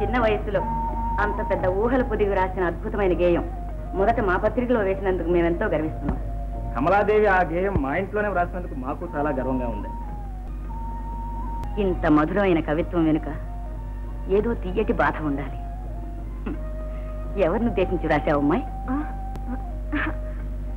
చిన్న వయసులో అంత పెద్ద ఊహల పొదిగి రాసిన అద్భుతమైన గేయం మొదట మా పత్రికలో వేసినందుకు మేమెంతో గర్విస్తున్నాం. కమలాదేవి ఆ గేయం మా ఇంట్లోనే వ్రాసినందుకు మాకు చాలా గర్వంగా ఉంది. ఇంత మధురమైన కవిత్వం వెనుక ఏదో తీయటి బాధ ఉండాలి. ఎవరిని ఉద్దేశించి రాశావమ్మాయి?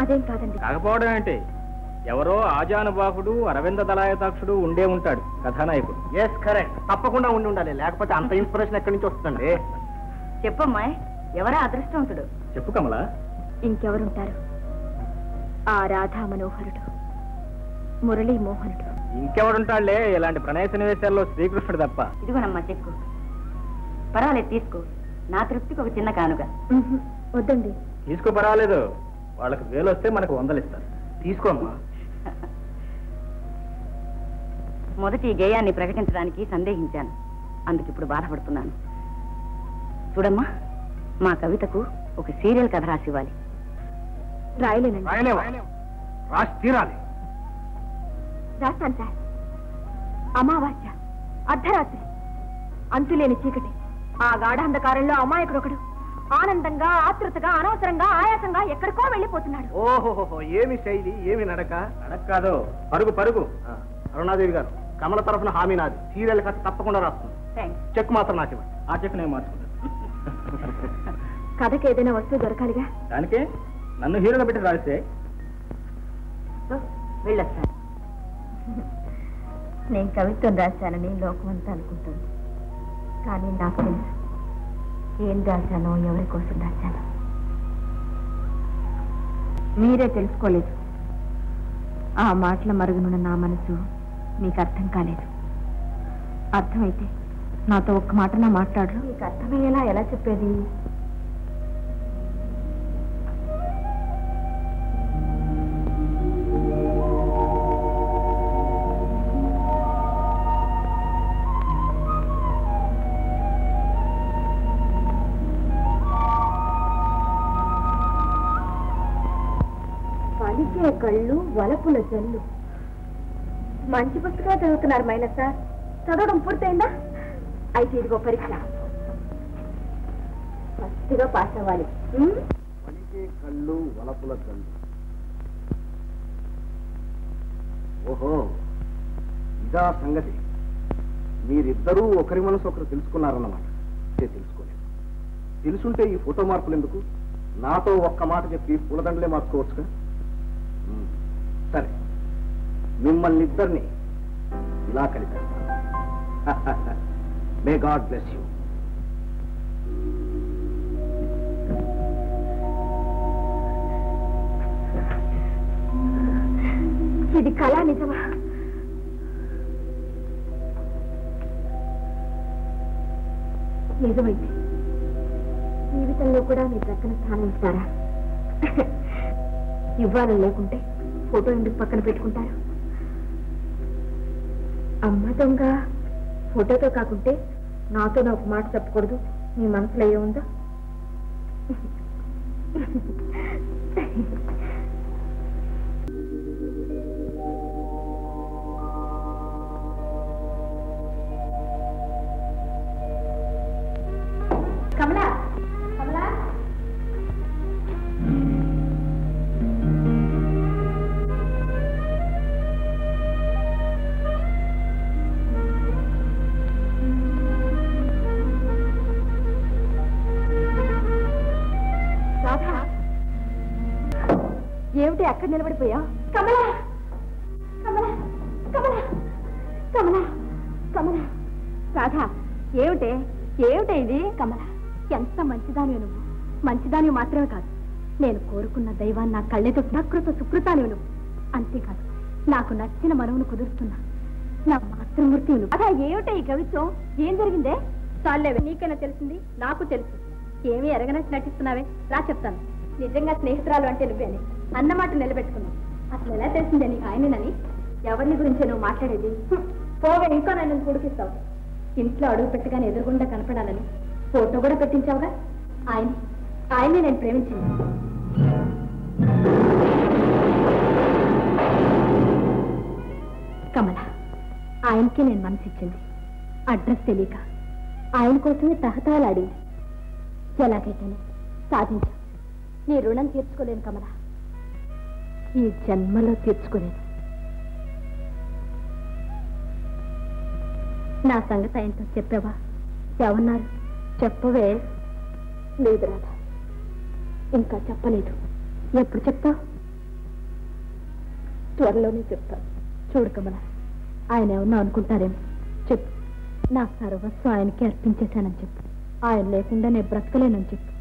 అదేం కాదండి. కాకపోవడం ఏంటి, ఎవరో ఆజానుబాహుడు అరవింద దళాయతాక్షుడు ఉండే ఉంటాడు కథానాయకుడు. ఎస్ కరెక్ట్, తప్పకుండా ఉండాలి, లేకపోతే అంత ఇన్స్పిరేషన్ ఎక్కడి నుంచి వస్తుందండి? చెప్పమ్మాయి, ఎవరా అదృష్టవంతుడు? చెప్పు కమలా. ఇంకెవరుంటారు? ఆ రాధా మనోహరుడు, మురళీ మోహనుడు. ఇంకెవడుంటాళ్లే ఇలాంటి ప్రణయ సన్నివేశాల్లో శ్రీకృష్ణుడు తప్ప. ఇదిగోనమ్మా చెక్కు, పర్వాలేదు తీసుకో, నా తృప్తికి ఒక చిన్న కానుక. వద్దండి. తీసుకో, పర్వాలేదు, వాళ్ళకి వేలు వస్తే మనకు 100 ఇస్తారు. తీసుకోమ్మా. మొదటి ఈ గేయాన్ని ప్రకటించడానికి సందేహించాను, అందుకు ఇప్పుడు బాధపడుతున్నాను. చూడమ్మా, మా కవితకు ఒక సీరియల్ కథ రాసి ఇవ్వాలి. రాసి తీరాలి. రాస్తాను సార్. అమావాస్య, అర్ధరాత్రి, అంతులేని చీకటి, ఆ గాఢాంధకారంలో అమాయకుడు ఒకడు ఆనందంగా, ఆతృతగా, అనవసరంగా, ఆయాసంగా ఎక్కడికో వెళ్ళిపోతున్నాడు. ఓహోహో, ఏమి శైలి, ఏమి నడక! కాదు, పరుగు పరుగు. అరుణాదేవి గారు, కమల తరఫున హామీ నాది, సీరియల్ కథ తప్పకుండా రాస్తుంది. చెక్ మాత్రం నాకు ఇవ్వండి. ఆ చెక్ నేను మార్చుకుంటాను. కథకి ఏదైనా వస్తువు దొరకాలిగా. దానికే నన్ను హీరోగా పెట్టి రాస్తే వెళ్ళొస్తాను. నేను కవిత్వం రాశానని లోకమంతా అనుకుంటుంది, కానీ నాకు తెలుసు ఏం రాశానో, ఎవరి కోసం రాశానో. మీరే తెలుసుకోలేదు. ఆ మాటల మరుగునున్న నా మనసు మీకు అర్థం కాలేదు. అర్థమైతే నాతో ఒక్క మాట నా మాట్లాడరు. మీకు అర్థమయ్యేలా ఎలా చెప్పేది? పలికే కళ్ళు, వలపుల జల్లు. మంచి పుస్తకాలు చదువుతున్నారు మైనా సార్. చదవడం పూర్తయిందా? అయితే ఇదిగో పరీక్ష, ఫస్ట్గా పాస్ అవ్వాలి. పలికే కళ్ళు, వలపుల జల్లు. ఓహో, ఇదా సంగతి. మీరిద్దరూ ఒకరి మనసు ఒకరు తెలుసుకున్నారన్నమాట. తెలుసుకోలేదు. తెలుసుంటే ఈ ఫోటో మార్పులు ఎందుకు? నాతో ఒక్క మాట చెప్పి పూలదండలే మార్చుకోవచ్చుగా. సరే, మిమ్మల్ని ఇద్దరిని ఇలా కలిపారు. May God bless you. ఇది కళ నిజమా? నిజమైతే జీవితంలో కూడా మీ ప్రక్కన స్థానం ఇస్తారా? ఇవ్వాలని లేకుంటే ఫోటో ఎందుకు పక్కన పెట్టుకుంటారు? అమ్మ దొంగ ఫోటోతో కాకుంటే నాతో ఒక మాట చెప్పకూడదు మీ మనసులో ఏముందో? కమలా, కమలా, ఏమిటి అక్కడ నిలబడిపోయా? కమలా, కమలా, కమలా, కమలా, కమలా. రాధా, ఏమిటే ఏమిటే ఇది? కమలా, ఎంత మంచిదాని నువ్వు. మంచిదాని మాత్రమే కాదు, నేను కోరుకున్న దైవాన్ని నా కళ్ళెతో ప్రకృత సుకృతాని నువ్వు. అంతేకాదు, నాకు నచ్చిన మనవును కుదురుతున్నా నా మాతృమూర్తి నువ్వు. అదా ఏమిటే ఈ కవిత్వం? ఏం జరిగిందే? చాలేవే, నీకైనా తెలిసింది, నాకు తెలుసు. ఏమీ ఎరగనట్టు నటిస్తున్నావే, రా చెప్తాను. నిజంగా స్నేహితురాలు అంటే నువ్వేని అన్నమాట నిలబెట్టుకున్నావు. అసలు ఎలా తెలిసిందే నీకు ఆయనని? ఎవరిని గురించే నువ్వు మాట్లాడేది? పోవే, ఇంకో నన్ను కుడికిస్తావు. ఇంట్లో అడుగు పెట్టగానే ఎదురుగుండా కనపడాలని ఫోటో కూడా పెట్టించావుగా. ఆయన్ని నేను ప్రేమించింది. కమల, ఆయనకి నేను మనసిచ్చింది. అడ్రస్ తెలియక ఆయన కోసమే తహతహలాడింది. ఎలాగైతేనే సాధించా. నీ రుణం తీర్చుకోలేను కమల, ఈ జన్మలో తీర్చుకోలేను. నా సంగతి ఆయనతో చెప్పావా? ఏమన్నారు? చెప్పవే. లేదు రాధా, ఇంకా చెప్పలేదు. ఎప్పుడు చెప్తావు? త్వరలోనే చెప్తాను. చూడు కమల, ఆయన ఏమన్నా అనుకుంటారేమో. చెప్పు. నా సర్వస్వం ఆయనకి అర్పించేశానని చెప్పు. ఆయన లేకుండా నేను బ్రతకలేనని చెప్పు.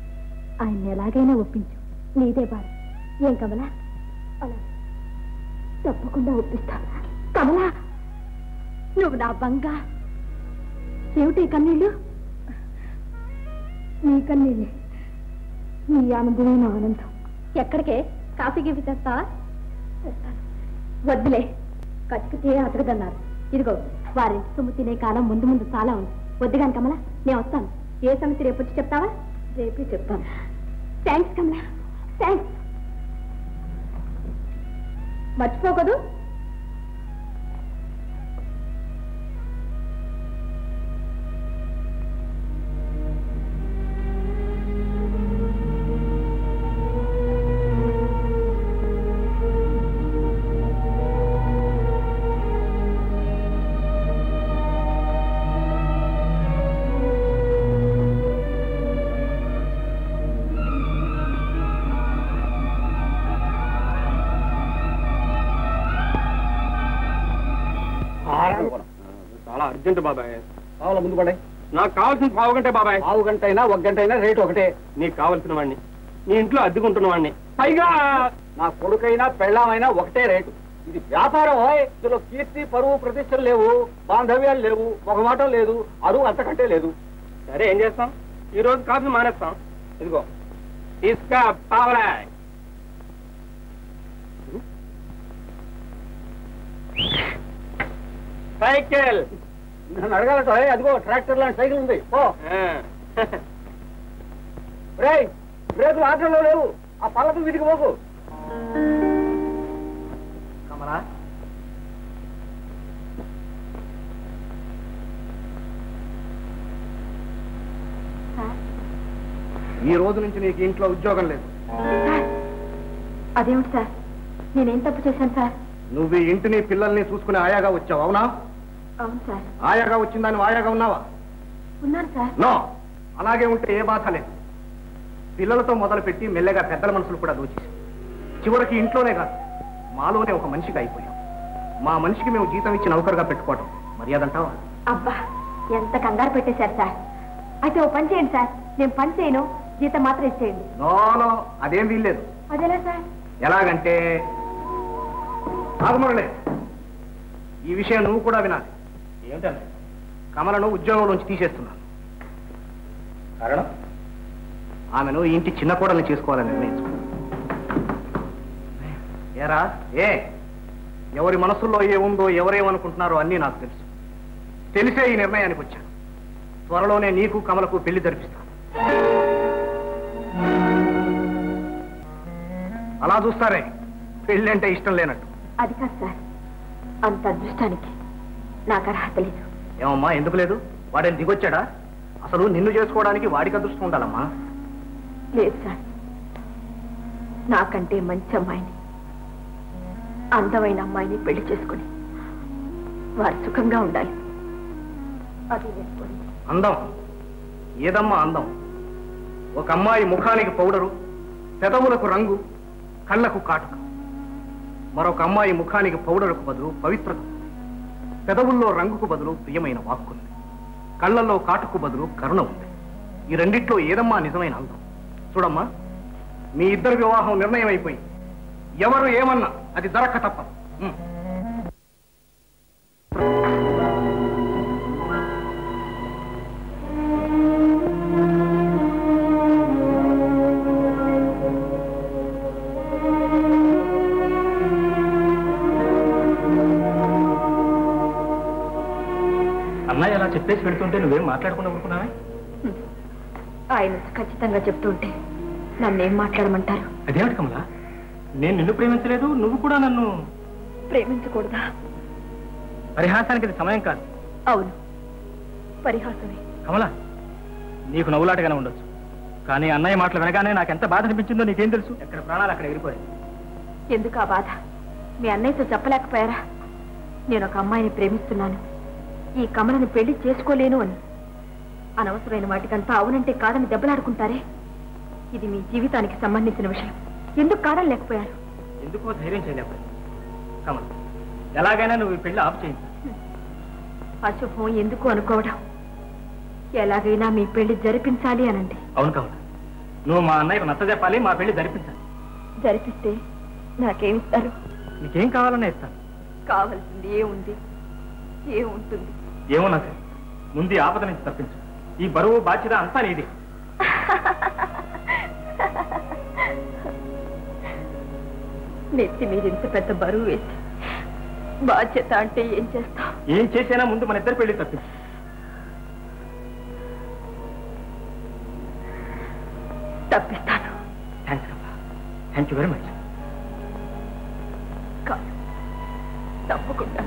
ఆయన్ని ఎలాగైనా ఒప్పించు. నీదే బాధ. ఏం కమలా? అలా తప్పకుండా ఒప్పిస్తా. కమలా, నువ్వు నా బంగా. ఏమిటి కన్నీళ్ళు? నీ కన్నీళ్ళే. నీ ఆనందమే నా ఆనందం. ఎక్కడికే? కాఫీ గిఫీ తెస్తావా? వద్దులే, కచ్చికితే అతకదన్నారు. ఇదిగో, వారింటి సొమ్ము తినే కాలం ముందు ముందు చాలా ఉంది. వద్దుగాని కమలా, నేను వస్తాను. ఏ సమస్య రేపు వచ్చి చెప్తావా? రేపే చెప్తాను. థ్యాంక్స్ కమలా, థ్యాంక్స్. మర్చిపోకదు. చాలా అర్జెంట్ బాబాయ్. పావుల ముందు పడే. నాకు కావాల్సిన పావు గంటే బాబాయ్. పావు గంట అయినా ఒక గంట అయినా రేటు ఒకటే. నీకు కావలసిన వాడిని, నీ ఇంట్లో అద్దెకుంటున్న వాడిని, పైగా నా కొడుకైనా పెళ్ళామైనా ఒకటే రేటు. ఇది వ్యాపారం. ఇందులో కీర్తి, పరువు, ప్రతిష్టలు లేవు, బాంధవ్యాలు లేవు, మొహమాటం లేదు, అరువు అంతకంటే లేదు. సరే ఏం చేస్తాం? ఈ రోజు కాఫీ మానేస్తాం. ఇదిగో తీసుకా పావలా. సైకిల్ నన్ను అడగాలట. అదిగో ట్రాక్టర్ లాంటి సైకిల్ ఉంది. బ్రేకులు ఆటోలో లేవు. ఆ పళ్ళకు వీటికి పోకు. కమలా, ఈ రోజు నుంచి నీకు ఇంట్లో ఉద్యోగం లేదు. అదేమిటి సార్? నేనేం తప్పు చేశాను సార్? నువ్వు ఈ ఇంటిని పిల్లల్ని చూసుకునే ఆయాగా వచ్చావు, అవునా? అవును సార్. ఆయాగా వచ్చిందని ఆయాగా ఉన్నావా? ఉన్నాను సార్. నో, అలాగే ఉంటే ఏ బాధ లేదు. పిల్లలతో మొదలుపెట్టి మెల్లగా పెద్దల మనసులు కూడా దోచేసి చివరికి ఇంట్లోనే కాదు, మాలోనే ఒక మనిషిగా అయిపోయాం. మా మనిషికి మేము జీతం ఇచ్చి నౌకరుగా పెట్టుకోవటం మర్యాద అంటావా? అబ్బా, ఎంత కంగారు పెట్టేశారు సార్. అయితే ఓ పని చేయండి సార్, నేను పని చేయను, జీతం మాత్రం ఇచ్చేయండి. నో, అదేం వీల్లేదు. అదేలా సార్? ఎలాగంటే ఆగమరలే, ఈ విషయం నువ్వు కూడా వినాలి. ఏమిటన్నా? కమలను ఉద్యోగంలోంచి తీసేస్తున్నాను. కారణం? ఆమెను ఈ ఇంటి చిన్న కోడల్ని చేసుకోవాలని నిర్ణయించుకున్నాను. ఏరా, ఎవరి మనసుల్లో ఏముందో, ఎవరేమనుకుంటున్నారో అన్నీ నాకు తెలుసు. తెలిసే ఈ నిర్ణయానికి వచ్చాను. త్వరలోనే నీకు కమలకు పెళ్లి జరిపిస్తాను. అలా చూస్తారే, పెళ్లి అంటే ఇష్టం లేనట్టు. అది కాదు సార్, అంత అదృష్టానికి నాకు అర్హత లేదు. ఏమమ్మా, ఎందుకు లేదు? వాడేం దిగొచ్చాడా? అసలు నిన్ను చేసుకోవడానికి వాడికి అదృష్టం ఉండాలమ్మా. లేదు సార్, నాకంటే మంచి అమ్మాయిని, అందమైన అమ్మాయిని పెళ్లి చేసుకుని వారు సుఖంగా ఉండాలి. అది వేసుకోండి. అందం ఏదమ్మా అందం? ఒక అమ్మాయి ముఖానికి పౌడరు, పెదవులకు రంగు, కళ్ళకు కాటుక. మరొక అమ్మాయి ముఖానికి పౌడరుకు బదులు పవిత్రత, పెదవుల్లో రంగుకు బదులు ప్రియమైన వాక్కుంది, కళ్ళల్లో కాటుకు బదులు కరుణ ఉంది. ఈ రెండిట్లో ఏదమ్మా నిజమైన అందం? చూడమ్మా, మీ ఇద్దరు వివాహం నిర్ణయం అయిపోయి ఎవరు ఏమన్నా అది జరక్క తప్పదు. అన్నయ్య అలా చెప్పేసి పెడుతుంటే నువ్వేం మాట్లాడకుండా ఊరుకున్నావే? ఆయన ఖచ్చితంగా చెప్తుంటే నన్నేం మాట్లాడమంటారు? అదేమిటి కమలా, నేను నిన్ను ప్రేమించలేదు, నువ్వు కూడా నన్ను ప్రేమించకూడదా? పరిహాసానికి ఇది సమయం కాదు. అవును, పరిహాసమే. కమలా, నీకు నవ్వులాటగానే ఉండొచ్చు, కానీ అన్నయ్య మాటలు వినగానే నాకు ఎంత బాధ అనిపించిందో నీకేం తెలుసు? ఎక్కడ ప్రాణాలు అక్కడ ఎగిరిపోయాయి. ఎందుకు ఆ బాధ? మీ అన్నయ్యతో చెప్పలేకపోయారా? నేను ఒక అమ్మాయిని ప్రేమిస్తున్నాను, ఈ కమలను పెళ్లి చేసుకోలేను అని. అనవసరమైన వాటికంతా అవునంటే కాదని దెబ్బలాడుకుంటారే. ఇది మీ జీవితానికి సంబంధించిన విషయం. ఎందుకు కాదని లేకపోయారు? ఎందుకో ధైర్యం చేయలేకపోయాను. కమల, ఎలాగైనా నువ్వు ఈ పెళ్లి ఆఫ్ చేయించు. అశుభం ఎందుకు అనుకోవడం? ఎలాగైనా మీ పెళ్లి జరిపించాలి అనండి. అవును కమల, నువ్వు మా అన్నయ్యకు నచ్చ చెప్పాలి, మా పెళ్లి జరిపించాలి. జరిపిస్తే నాకేమిస్తారు? నీకేం కావాలన్నా ఇస్తాను. కావలసింది ఏముంది, ఏముంటుంది? ఏమన్నా సరే, ముందు ఆపద నుంచి తప్పించు. ఈ బరువు బాధ్యత అంతా నీది. నెత్తి మీరు ఇంత పెద్ద బరువు వేసి బాధ్యత అంటే ఏం చేస్తా? ఏం చేసినా ముందు మన ఇద్దరు పెళ్లి తప్పించు. తప్పిస్తాను. Thanks Kamala, thank you very much. కాదు, తప్పకుండా.